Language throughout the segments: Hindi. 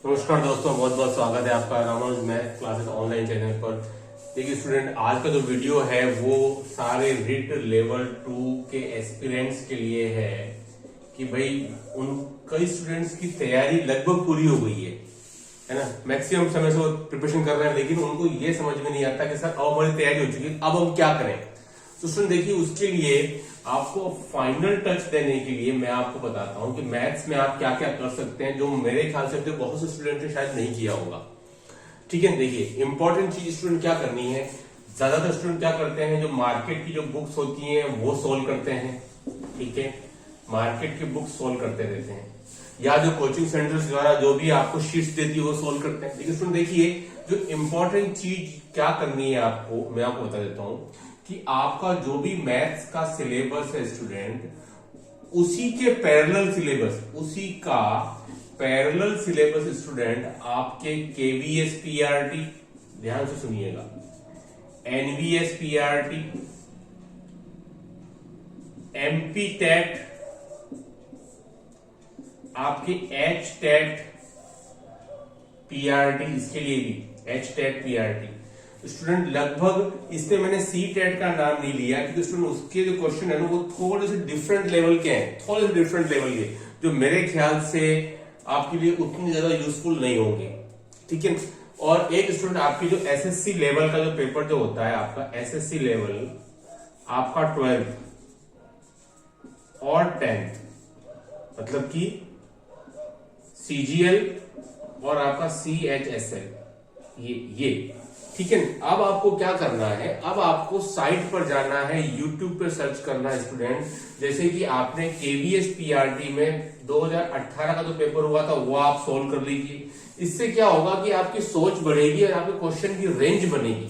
नमस्कार दोस्तों, बहुत बहुत स्वागत है आपका Ramanuj math classes online channel पर। देखिए स्टूडेंट, आज का जो वीडियो है वो सारे रिट लेवल 2 के एस्पिरेंट्स के लिए है कि भाई उन कई स्टूडेंट्स की तैयारी लगभग पूरी हो गई है ना। मैक्सिमम समय से वो प्रिपरेशन कर रहे हैं, लेकिन उनको ये समझ में नहीं आता कि सर अब हमारी तैयारी हो चुकी है, अब हम क्या करें। तो स्टूडेंट देखिए, उसके लिए आपको फाइनल टच देने के लिए मैं आपको बताता हूं कि मैथ्स में आप क्या क्या कर सकते हैं, जो मेरे ख्याल से तो बहुत से स्टूडेंट ने शायद नहीं किया होगा। ठीक है, देखिए इंपॉर्टेंट चीज स्टूडेंट क्या करनी है। ज्यादातर स्टूडेंट क्या करते हैं, जो मार्केट की जो बुक्स होती हैं वो सोल्व करते हैं। ठीक है, मार्केट की बुक्स सोल्व करते रहते हैं, या जो कोचिंग सेंटर्स द्वारा जो भी आपको शीट्स देती है वो सोल्व करते हैं। लेकिन स्टूडेंट देखिए, जो इंपॉर्टेंट चीज क्या करनी है आपको, मैं आपको बता देता हूं कि आपका जो भी मैथ्स का सिलेबस है स्टूडेंट, उसी के पैरेलल सिलेबस, उसी का पैरेलल सिलेबस स्टूडेंट आपके केवीएस पीआरटी, ध्यान से सुनिएगा, एनवीएस पीआरटी, एमपी टेट, आपके एच टेट पीआरटी, इसके लिए भी एच टेट पीआरटी स्टूडेंट लगभग, इसमें मैंने सी टेट का नाम नहीं लिया क्योंकि स्टूडेंट उसके जो क्वेश्चन है ना वो थोड़े से डिफरेंट लेवल के हैं, थोड़े से डिफरेंट लेवल के, जो मेरे ख्याल से आपके लिए उतनी ज्यादा यूजफुल नहीं होंगे। ठीक है, और एक स्टूडेंट आपकी जो एसएससी लेवल का जो पेपर जो होता है आपका एसएससी लेवल, आपका 12th और 10th, मतलब कि सीजीएल और आपका सीएचएसएल, ये ठीक है। अब आपको क्या करना है, अब आपको साइट पर जाना है, यूट्यूब पे सर्च करना है स्टूडेंट। जैसे कि आपने केवीएस पीआरटी में 2018 का जो पेपर हुआ था वो आप सोल्व कर लीजिए। इससे क्या होगा कि आपकी सोच बढ़ेगी और आपके क्वेश्चन की रेंज बनेगी।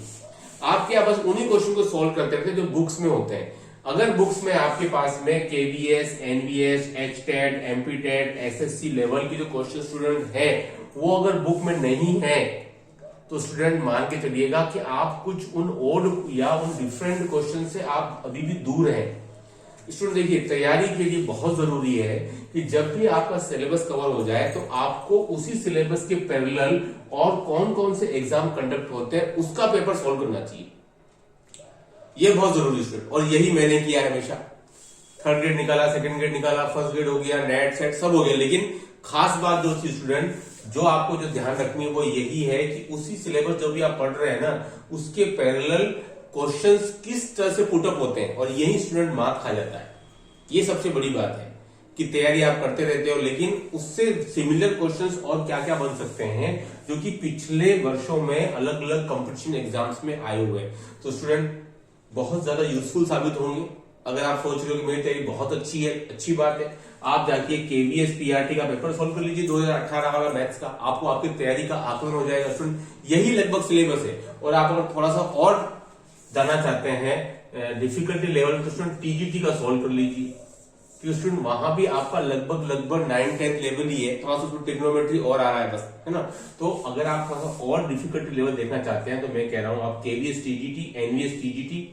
आपके बस उन्हीं क्वेश्चन को सोल्व करते रहते जो बुक्स में होते हैं। अगर बुक्स में आपके पास में KVS, NVS, H TET, MP TET, SSC level की जो क्वेश्चन स्टूडेंट है वो अगर बुक में नहीं है, तो स्टूडेंट मान के चलिएगा कि आप कुछ उन ओड या उन डिफरेंट क्वेश्चन से आप अभी भी दूर हैं। स्टूडेंट देखिए, तैयारी के लिए बहुत जरूरी है कि जब भी आपका सिलेबस कवर हो जाए तो आपको उसी सिलेबस के पैरेलल और कौन कौन से एग्जाम कंडक्ट होते हैं उसका पेपर सॉल्व करना चाहिए। ये बहुत जरूरी स्टूडेंट, और यही मैंने किया हमेशा। 3rd ग्रेड निकाला, 2nd ग्रेड निकाला, 1st ग्रेड हो गया, नेट सेट सब हो गया। लेकिन खास बात जो थी स्टूडेंट, जो आपको जो ध्यान रखनी है वो यही है कि उसी सिलेबस जो भी आप पढ़ रहे हैं ना, उसके पैरेलल क्वेश्चंस किस तरह से पुटअप होते हैं, और यही स्टूडेंट मार्क खा जाता है। ये सबसे बड़ी बात है कि तैयारी आप करते रहते हो, लेकिन उससे सिमिलर क्वेश्चंस और क्या क्या बन सकते हैं जो कि पिछले वर्षों में अलग अलग कंपटीशन एग्जाम्स में आए हुए हैं। तो स्टूडेंट बहुत ज्यादा यूजफुल साबित होंगे। अगर आप सोच रहे हो कि मेरी तैयारी बहुत अच्छी है, अच्छी बात है, आप जाके केवीएस पीआरटी का पेपर सॉल्व कर लीजिए 2018 वाला मैथ्स का, आपको आपकी तैयारी का आकलन हो जाएगा स्टूडेंट। यही लगभग सिलेबस है। और आप अगर थोड़ा सा और जाना चाहते हैं डिफिकल्टी लेवल, तो स्टूडेंट टीजीटी का सॉल्व कर लीजिए, क्योंकि स्टूडेंट वहां भी आपका लगभग 9-10 लेवल ही है, थोड़ा सा ट्रिग्नोमेट्री और आ रहा है बस, है ना। तो अगर आप थोड़ा सा और डिफिकल्टी लेवल देखना चाहते हैं तो मैं कह रहा हूं आप केवीएस टीजीटी, एनवीएस टीजीटी,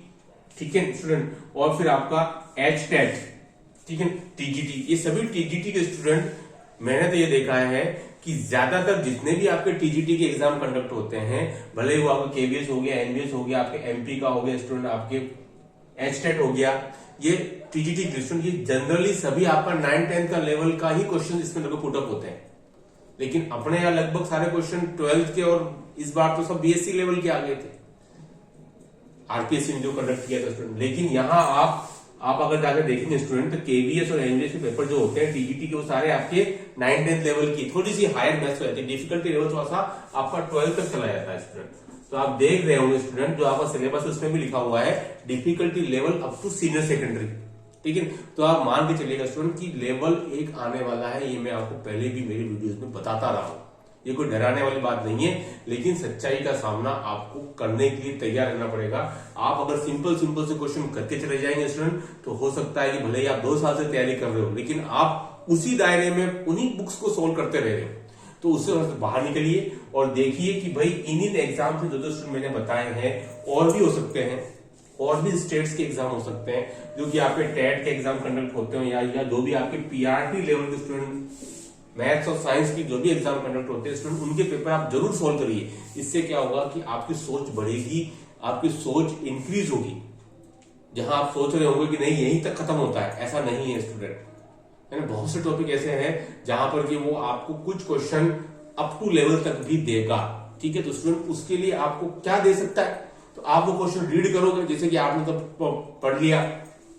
ठीक है स्टूडेंट, और फिर आपका एच टेट, ठीक है, टीजीटी, ये सभी टीजीटी के स्टूडेंट, मैंने तो ये देखा है कि ज्यादातर जितने भी आपके टीजीटी के एग्जाम कंडक्ट होते हैं, भले ही वो आपका केवीएस हो गया, एनवीएस हो गया, आपके एमपी का हो गया स्टूडेंट, आपके एच टेट हो गया, ये टीजीटी के स्टूडेंट, ये जनरली सभी आपका 9-10 का लेवल का ही क्वेश्चन इसमें लगभग पुटअप होते हैं। लेकिन अपने यहाँ लगभग सारे क्वेश्चन 12th के, और इस बार तो सब बीएससी लेवल के आ गए थे, आरपीएससी ने जो कंडक्ट किया था स्टूडेंट। लेकिन यहाँ आप अगर जाकर देखेंगे स्टूडेंट, तो केवीएस और एनवीएस के पेपर जो होते हैं टीजीटी के, वो सारे आपके 9-10 लेवल की, थोड़ी सी हायर मैथ्स रहती है, डिफिकल्टी लेवल थोड़ा सा आपका 12 तक चला जाता है स्टूडेंट। तो आप देख रहे होंगे स्टूडेंट, जो आपका सिलेबस उसमें भी लिखा हुआ है difficulty level up to senior secondary, ठीक है। तो आप मान के चलिएगा स्टूडेंट की लेवल 1 आने वाला है, ये मैं आपको पहले भी मेरी वीडियोस में बताता रहा हूं। ये कोई डराने वाली बात नहीं है, लेकिन सच्चाई का सामना आपको करने के लिए तैयार रहना पड़ेगा। आप अगर सिंपल से क्वेश्चन करके चले जाएंगे स्टूडेंट, तो हो सकता है कि भले ही आप 2 साल से तैयारी कर रहे हो, लेकिन आप उसी दायरे में उन्हीं बुक्स को सोल्व करते रह रहे हो। तो उससे बाहर निकलिए और देखिए कि भाई इन एग्जाम से जो स्टूडेंट मैंने बताए हैं और भी हो सकते हैं, और भी स्टेट्स के एग्जाम हो सकते हैं जो कि आपके टेट के एग्जाम कंडक्ट होते हो, या जो भी आपके पीआरटी लेवल के स्टूडेंट मैथ्स और साइंस की जो भी एग्जाम कंडक्ट होते हैं स्टूडेंट, उनके पेपर आप जरूर सोल्व करिए। इससे क्या होगा कि आपकी सोच बढ़ेगी, आपकी सोच इंक्रीज होगी। जहां आप सोच रहे होंगे कि नहीं यहीं तक खत्म होता है, ऐसा नहीं है स्टूडेंट, है ना। बहुत से टॉपिक ऐसे हैं जहां पर कि वो आपको कुछ क्वेश्चन अप टू लेवल तक भी देगा, ठीक है। तो स्टूडेंट उसके लिए आपको क्या दे सकता है, तो आप वो क्वेश्चन रीड करोगे। जैसे कि आपने तो पढ़ लिया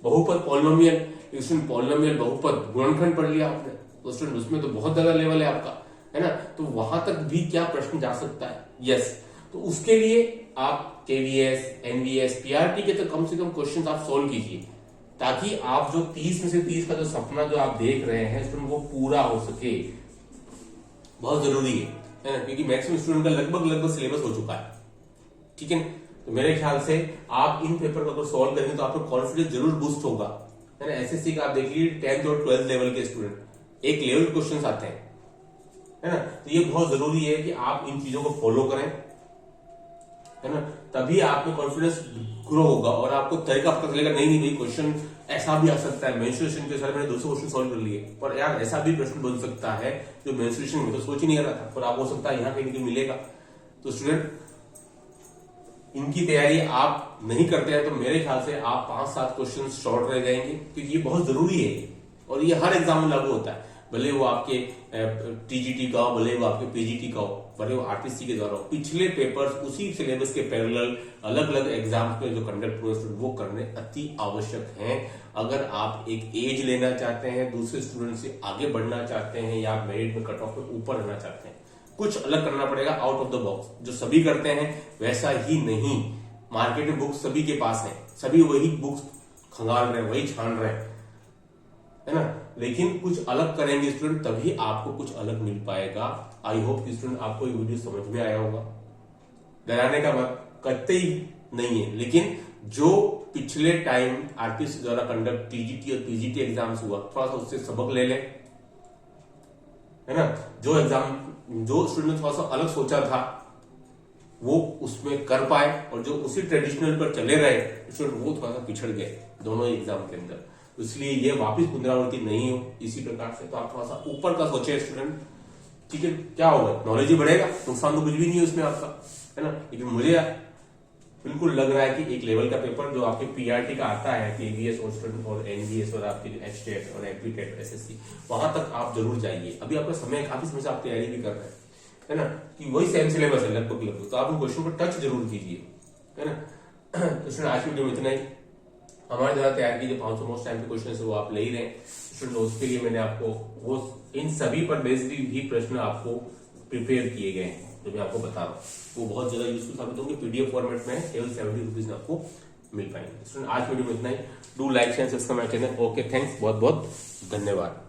बहुपद पॉलिनोमियल, स्टूडेंट पॉलिनोमियल बहुपद गुणनखंड पढ़ लिया आपने, तो स्टूडेंट उसमें तो बहुत ज्यादा लेवल है आपका, है ना। तो वहां तक भी क्या प्रश्न जा सकता है, यस। तो उसके लिए आप केवीएस, एनवीएस, पीआरटी के तो कम से कम क्वेश्चन आप सोल्व कीजिए, ताकि आप जो 30 में से 30 का जो सपना जो आप देख रहे हैं स्टूडेंट वो पूरा हो सके। बहुत जरूरी है ना, क्योंकि मैक्सिमम स्टूडेंट का लगभग सिलेबस हो चुका है, ठीक है। तो मेरे ख्याल से आप इन पेपर को अगर सोल्व करेंगे तो आपका कॉन्फिडेंस जरूर बूस्ट होगा, है ना। एसएससी का आप देख लीजिए 10th और 12th लेवल के स्टूडेंट एक लेवल क्वेश्चन आते हैं, है ना। तो ये बहुत जरूरी है कि आप इन चीजों को फॉलो करें, है ना। तभी आप में कॉन्फिडेंस ग्रो होगा और आपको तरीका पता चलेगा, नहीं भाई क्वेश्चन ऐसा भी आ सकता है। मेंस्ट्रुएशन के सर मैंने 200 क्वेश्चन सॉल्व कर लिए, पर यार ऐसा भी प्रश्न बन सकता है जो मेंस्ट्रुएशन में तो सोच ही नहीं रहा था, पर आप हो सकता है यहाँ कहीं मिलेगा। तो स्टूडेंट इनकी तैयारी आप नहीं करते हैं तो मेरे ख्याल से आप 5-7 क्वेश्चन शॉर्ट रह जाएंगे, क्योंकि ये बहुत जरूरी है और ये हर एग्जाम में लागू होता है। भले वो आपके टीजीटी का हो, भले वो आपके पीजीटी का हो, भले वो आरटीसी के द्वारा हो, पिछले पेपर्स उसी सिलेबस के पैरेलल अलग अलग एग्जाम्स में जो कंडक्ट हुए वो करने अति आवश्यक हैं। अगर आप एक एज लेना चाहते हैं, दूसरे स्टूडेंट से आगे बढ़ना चाहते हैं, या मेरिट में कट ऑफ में ऊपर रहना चाहते हैं, कुछ अलग करना पड़ेगा, आउट ऑफ द बॉक्स। जो सभी करते हैं वैसा ही नहीं। मार्केट में बुक्स सभी के पास है, सभी वही बुक्स खंगाल रहे हैं, वही छान रहे हैं, है ना। लेकिन कुछ अलग करेंगे स्टूडेंट तभी आपको कुछ अलग मिल पाएगा। आई होप कि स्टूडेंट आपको ये वीडियो समझ में आया होगा। डराने का मत कतई नहीं है, लेकिन जो पिछले टाइम आरपीसी द्वारा कंडक्ट टीजीटी और पीजीटी एग्जाम्स हुआ, थोड़ा सा उससे सबक ले लें, है ना। जो एग्जाम जो स्टूडेंट ने थोड़ा सा अलग सोचा था वो उसमें कर पाए, और जो उसी ट्रेडिशनल पर चले रहे स्टूडेंट वो थोड़ा सा पिछड़ गए दोनों एग्जाम के अंदर। इसलिए ये वापस पुनरावृत्ति नहीं हो इसी प्रकार से। तो आप थोड़ा सा ऊपर का सोचे स्टूडेंट, ठीक है। क्या होगा, नॉलेज ही बढ़ेगा, नुकसान तो कुछ भी नहीं है उसमें आपका, है ना। लेकिन मुझे बिल्कुल लग रहा है कि एक लेवल का पेपर जो आपके पीआरटी का आता है, केवीएस और स्टूडेंट और एनवीएस और आपकी एचटेट और एपीटेट एसएससी, वहां तक आप जरूर जाइए। अभी आपका समय काफी समय से आप तैयारी भी कर रहे हैं, है ना, कि वही सेम सिलेबस है लगभग, तो आप उन क्वेश्चन को टच जरूर कीजिए, है ना। तो स्टूडेंट आज वीडियो में इतना ही। हमारे द्वारा तैयार किए जो 500 मोस्ट टाइम के क्वेश्चन है वो आप ले ही रहे हैं स्टूडेंट। उसके लिए मैंने आपको वो इन सभी पर बेस्ड भी प्रश्न आपको प्रिपेयर किए गए हैं, जो मैं आपको बता रहा हूँ। वो बहुत ज्यादा यूजफुल साबित होंगे, पीडीएफ फॉर्मेट में केवल 70 रुपीज में आपको मिल पाएंगे। स्टूडेंट आज वीडियो में इतना ही। Do like share subscribe my channel. Okay, thanks, बहुत बहुत धन्यवाद।